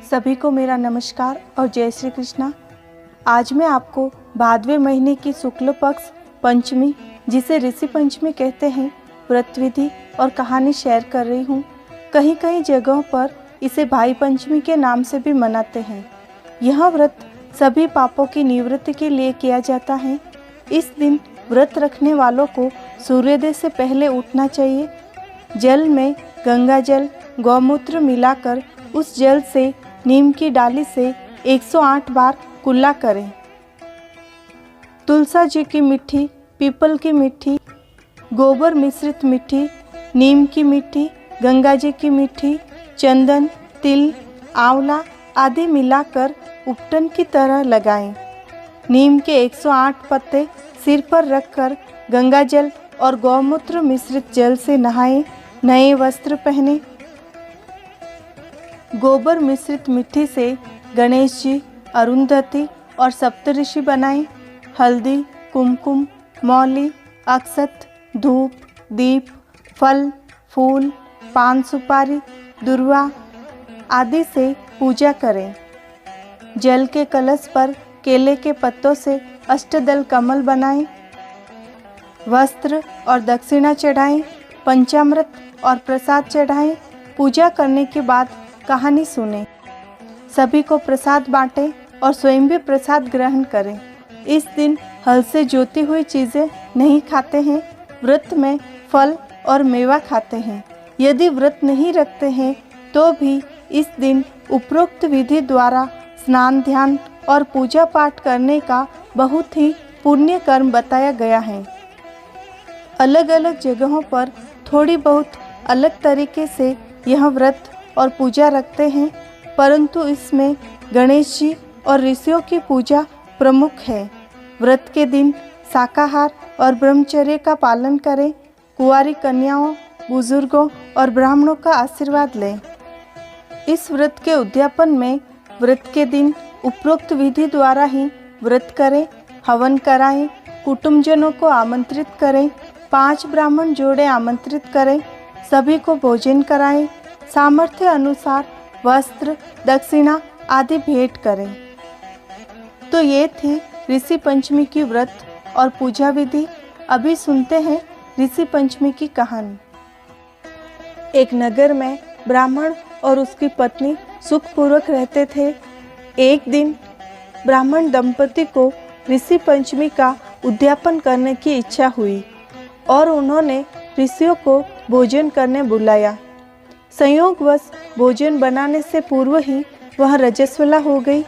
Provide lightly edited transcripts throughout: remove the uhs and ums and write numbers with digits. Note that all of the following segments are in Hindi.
सभी को मेरा नमस्कार और जय श्री कृष्णा। आज मैं आपको भादवे महीने की शुक्ल पक्ष पंचमी, जिसे ऋषि पंचमी कहते हैं, व्रत विधि और कहानी शेयर कर रही हूँ। कहीं कहीं जगहों पर इसे भाई पंचमी के नाम से भी मनाते हैं। यह व्रत सभी पापों की निवृत्ति के लिए किया जाता है। इस दिन व्रत रखने वालों को सूर्योदय से पहले उठना चाहिए। जल में गंगा जल, गौमूत्र मिलाकर उस जल से नीम की डाली से 108 बार कुल्ला करें। तुलसा जी की मिट्टी, पीपल की मिट्टी, गोबर मिश्रित मिट्टी, नीम की मिट्टी, गंगा जी की मिट्टी, चंदन, तिल, आंवला आदि मिलाकर उपटन की तरह लगाएं। नीम के 108 पत्ते सिर पर रखकर गंगा जल और गौमूत्र मिश्रित जल से नहाएं। नए वस्त्र पहने। गोबर मिश्रित मिट्टी से गणेश जी, अरुंधति और सप्तऋषि बनाएं। हल्दी, कुमकुम, मौली, अक्षत, धूप, दीप, फल, फूल, पान सुपारी, दुर्वा आदि से पूजा करें। जल के कलश पर केले के पत्तों से अष्टदल कमल बनाएं। वस्त्र और दक्षिणा चढ़ाएं। पंचामृत और प्रसाद चढ़ाएं। पूजा करने के बाद कहानी सुने। सभी को प्रसाद बांटें और स्वयं भी प्रसाद ग्रहण करें। इस दिन हल से जोती हुई चीज़ें नहीं खाते हैं। व्रत में फल और मेवा खाते हैं। यदि व्रत नहीं रखते हैं तो भी इस दिन उपरोक्त विधि द्वारा स्नान, ध्यान और पूजा पाठ करने का बहुत ही पुण्य कर्म बताया गया है। अलग अलग जगहों पर थोड़ी बहुत अलग तरीके से यह व्रत और पूजा रखते हैं, परंतु इसमें गणेश जी और ऋषियों की पूजा प्रमुख है। व्रत के दिन शाकाहार और ब्रह्मचर्य का पालन करें। कुंवारी कन्याओं, बुजुर्गों और ब्राह्मणों का आशीर्वाद लें। इस व्रत के उद्यापन में व्रत के दिन उपरोक्त विधि द्वारा ही व्रत करें। हवन कराएं। कुटुंबजनों को आमंत्रित करें। 5 ब्राह्मण जोड़े आमंत्रित करें। सभी को भोजन कराएं। सामर्थ्य अनुसार वस्त्र, दक्षिणा आदि भेंट करें। तो ये थी ऋषि पंचमी की व्रत और पूजा विधि। अभी सुनते हैं ऋषि पंचमी की कहानी। एक नगर में ब्राह्मण और उसकी पत्नी सुखपूर्वक रहते थे। एक दिन ब्राह्मण दंपति को ऋषि पंचमी का उद्यापन करने की इच्छा हुई और उन्होंने ऋषियों को भोजन करने बुलाया। संयोगवश भोजन बनाने से पूर्व ही वह रजस्वला हो गई।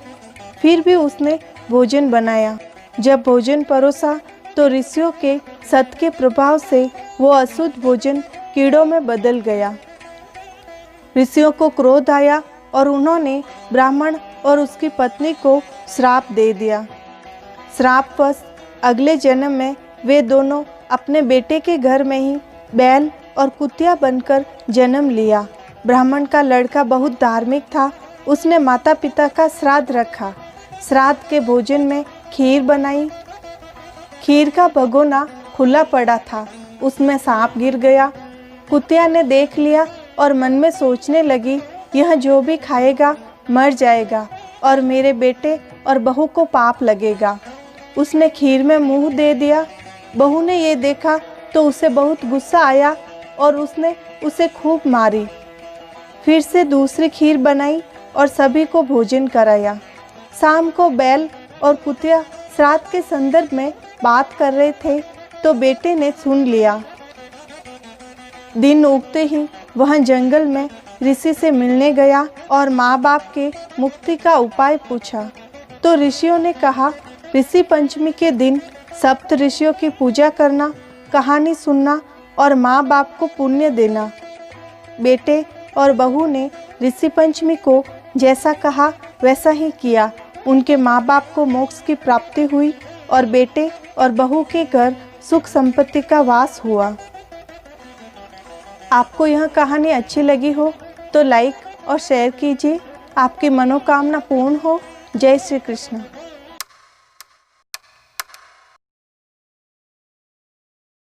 फिर भी उसने भोजन बनाया। जब भोजन परोसा तो ऋषियों के सत के प्रभाव से वो अशुद्ध भोजन कीड़ों में बदल गया। ऋषियों को क्रोध आया और उन्होंने ब्राह्मण और उसकी पत्नी को श्राप दे दिया। श्रापवश अगले जन्म में वे दोनों अपने बेटे के घर में ही बैल और कुतिया बनकर जन्म लिया। ब्राह्मण का लड़का बहुत धार्मिक था। उसने माता पिता का श्राद्ध रखा। श्राद्ध के भोजन में खीर बनाई। खीर का भगोना खुला पड़ा था। उसमें सांप गिर गया। कुतिया ने देख लिया और मन में सोचने लगी, यह जो भी खाएगा मर जाएगा और मेरे बेटे और बहू को पाप लगेगा। उसने खीर में मुंह दे दिया। बहू ने ये देखा तो उसे बहुत गुस्सा आया और उसने उसे खूब मारी। फिर से दूसरी खीर बनाई और सभी को भोजन कराया। शाम को बैल और कुतिया श्राद्ध के संदर्भ में बात कर रहे थे तो बेटे ने सुन लिया। दिन उगते ही वह जंगल में ऋषि से मिलने गया और माँ बाप के मुक्ति का उपाय पूछा। तो ऋषियों ने कहा, ऋषि पंचमी के दिन सप्त ऋषियों की पूजा करना, कहानी सुनना और माँ बाप को पुण्य देना। बेटे और बहू ने ऋषि पंचमी को जैसा कहा वैसा ही किया। उनके माँ बाप को मोक्ष की प्राप्ति हुई और बेटे और बहू के घर सुख संपत्ति का वास हुआ। आपको यह कहानी अच्छी लगी हो तो लाइक और शेयर कीजिए। आपकी मनोकामना पूर्ण हो। जय श्री कृष्ण।